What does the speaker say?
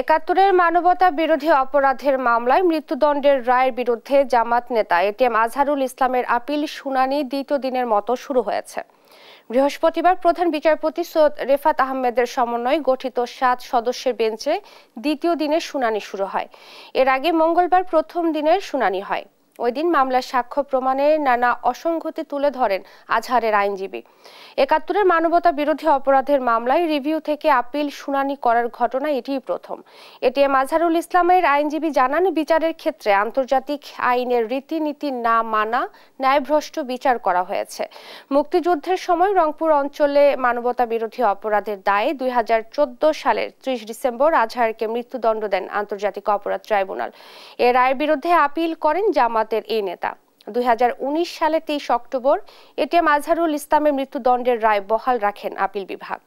একাত্তরের মানবতা বিরোধী অপরাধের মামলায় মৃত্যুদণ্ডের রায়ের বিরুদ্ধে জামাত নেতা এটিএম আজহারুল ইসলামের আপিল শুনানি দ্বিতীয় দিনের মতো শুরু হয়েছে। বৃহস্পতিবার প্রধান বিচারপতি সৈয়দ রেফাত আহমেদের সমন্বয়ে গঠিত 7 সদস্যের বেঞ্চে দ্বিতীয় দিনের শুনানি শুরু হয়। এর আগে মঙ্গলবার প্রথম দিনের শুনানি হয়। ওই দিন মামলার সাক্ষ্য প্রমাণের নানা অসঙ্গতি তুলে ধরেন আজহারের আইনজীবী। একাত্তরের মানবতা বিরোধী অপরাধের মামলায় রিভিউ থেকে আপিল শুনানি করার ঘটনা এটিই প্রথম। এটিএম আজহারুল ইসলামের আইনজীবী জানান, বিচারের ক্ষেত্রে আন্তর্জাতিক আইনের রীতিনীতি না মানা, ন্যায়ভ্রষ্ট বিচার করা হয়েছে। মুক্তিযুদ্ধের সময় রংপুর অঞ্চলে মানবতা বিরোধী অপরাধের দায়ে 2014 সালের 30 ডিসেম্বর আজহারকে মৃত্যুদণ্ড দেন আন্তর্জাতিক অপরাধ ট্রাইব্যুনাল। এর রায়ের বিরুদ্ধে আপিল করেন জামাতের এই নেতা। 2019 সালের 23 অক্টোবর এটিএম আজহারুল ইসলামের মৃত্যুদণ্ডের রায় বহাল রাখেন আপিল বিভাগ।